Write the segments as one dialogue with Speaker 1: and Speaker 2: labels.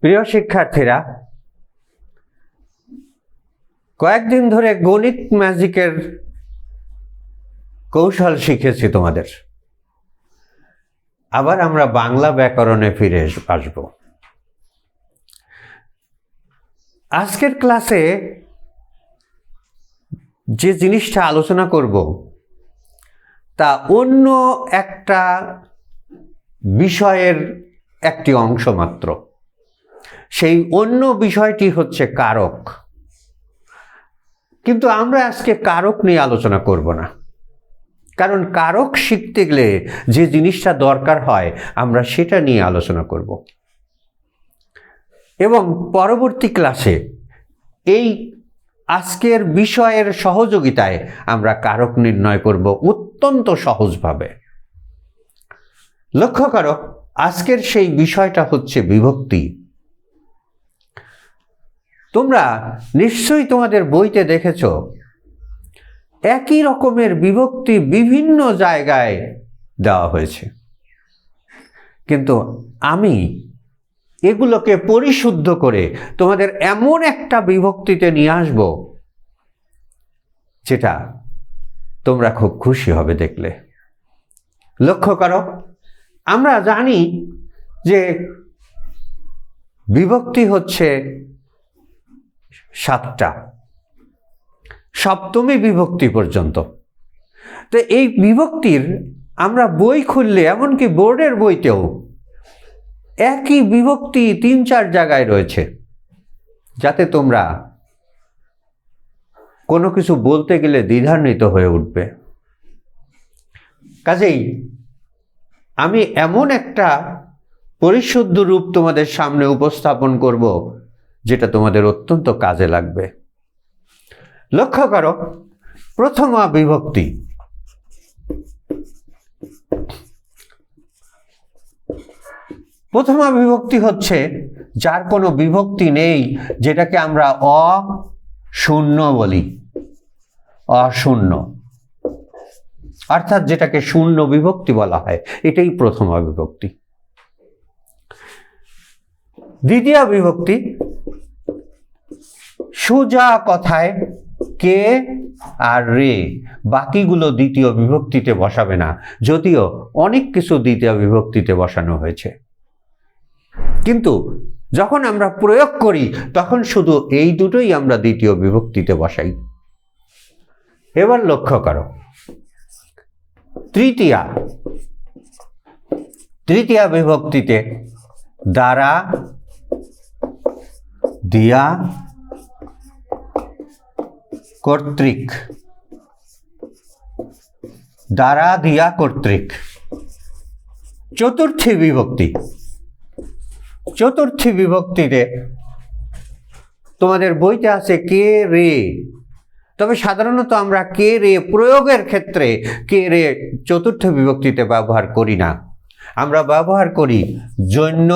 Speaker 1: প্রিয় শিক্ষার্থীরা, কয়েকদিন ধরে গণিত ম্যাজিকের কৌশল শিখেছি তোমাদের। আবার আমরা বাংলা ব্যাকরণে ফিরে আসব। আজকের ক্লাসে যে জিনিসটা আলোচনা করব তা অন্য একটা বিষয়ের একটি অংশ মাত্র। সেই অন্য বিষয়টি হচ্ছে কারক। কিন্তু আমরা আজকে কারক নিয়ে আলোচনা করব না, কারণ কারক শিখতে গেলে যে জিনিসটা দরকার হয় আমরা সেটা নিয়ে আলোচনা করব। এবং পরবর্তী ক্লাসে এই আজকের বিষয়ের সহযোগিতায় আমরা কারক নির্ণয় করব অত্যন্ত সহজভাবে। লক্ষ্য করো, আজকের সেই বিষয়টা হচ্ছে বিভক্তি। তোমরা নিশ্চয়ই তোমাদের বইতে দেখেছ একই রকমের বিভক্তি বিভিন্ন জায়গায় দেওয়া হয়েছে, কিন্তু আমি এগুলোকে পরিশুদ্ধ করে তোমাদের এমন একটা বিভক্তিতে নিয়ে আসব যেটা তোমরা খুব খুশি হবে দেখলে। লক্ষ্য করো, আমরা জানি যে বিভক্তি হচ্ছে 7টা, সপ্তমী বিভক্তি পর্যন্ত। তো এই বিভক্তির আমরা বই খুললে, এমনকি বোর্ডের বইতেও একই বিভক্তি 3-4 জায়গায় রয়েছে, যাতে তোমরা কোনো কিছু বলতে গেলে দ্বিধান্বিত হয়ে উঠবে। কাজেই আমি এমন একটা পরিশুদ্ধ রূপ তোমাদের সামনে উপস্থাপন করব যেটা তোমাদের অত্যন্ত কাজে লাগবে। লক্ষ্য করো, প্রথমা বিভক্তি। প্রথমা বিভক্তি হচ্ছে যার কোনো বিভক্তি নেই, যেটাকে আমরা অশূন্য বলি। অশূন্য অর্থাৎ যেটাকে শূন্য বিভক্তি বলা হয়, এটাই প্রথমা বিভক্তি। দ্বিতীয় বিভক্তি, সোজা কথায় কে আর রে, বাকিগুলো দ্বিতীয় বিভক্তিতে বসাবে না, যদিও অনেক কিছু দ্বিতীয় বিভক্তিতে বসানো হয়েছে, কিন্তু যখন আমরা প্রয়োগ করি তখন শুধু এই দুটোই আমরা দ্বিতীয় বিভক্তিতে বসাই। এবার লক্ষ্য করো, তৃতীয়া বিভক্তিতে দ্বারা, দিয়া, কর্তৃক। দ্বারা, দিয়া, কর্তৃক। চতুর্থী বিভক্তি। চতুর্থী বিভক্তিতে তোমাদের বইতে আছে কে রে, তবে সাধারণত আমরা কে রে প্রয়োগের ক্ষেত্রে কে রে চতুর্থ বিভক্তিতে ব্যবহার করি না, আমরা ব্যবহার করি জন্য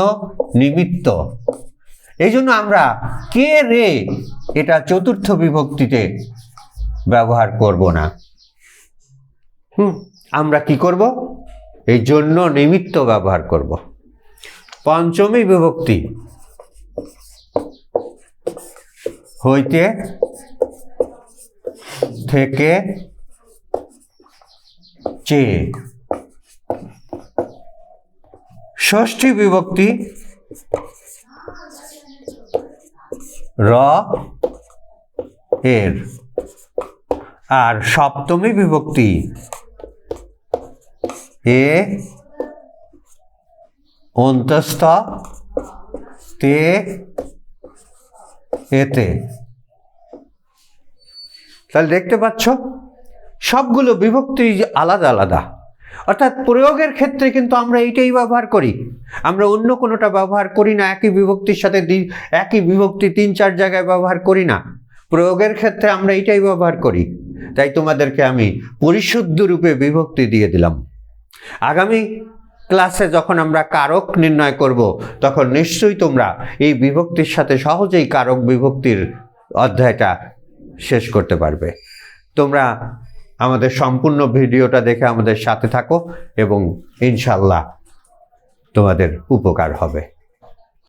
Speaker 1: নিমিত্ত। এই জন্য আমরা কে রে এটা চতুর্থ বিভক্তিতে ব্যবহার করব না। আমরা কি করব? এই জন্য নিমিত্ত ব্যবহার করব। পঞ্চমী বিভক্তি হইতে, থেকে, চেয়ে। ষষ্ঠী বিভক্তি র এর, আর সপ্তমী বিভক্তি এ অন্তস্থ, তে, এতে। তাহলে দেখতে পাচ্ছ সবগুলো বিভক্তি আলাদা আলাদা, অর্থাৎ প্রয়োগের ক্ষেত্রে কিন্তু আমরা এইটাই ব্যবহার করি, আমরা অন্য কোনোটা ব্যবহার করি না। একই বিভক্তির সাথে একই বিভক্তি 3-4 জায়গায় ব্যবহার করি না, প্রয়োগের ক্ষেত্রে আমরা এইটাই ব্যবহার করি। তাই তোমাদেরকে আমি পরিশুদ্ধ রূপে বিভক্তি দিয়ে দিলাম। আগামী ক্লাসে যখন আমরা কারক নির্ণয় করব তখন নিশ্চয়ই তোমরা এই বিভক্তির সাথে সহজেই কারক বিভক্তির অধ্যায়টা শেষ করতে পারবে। তোমরা আমাদের সম্পূর্ণ ভিডিওটা দেখে আমাদের সাথে থাকো এবং ইনশাআল্লাহ তোমাদের উপকার হবে।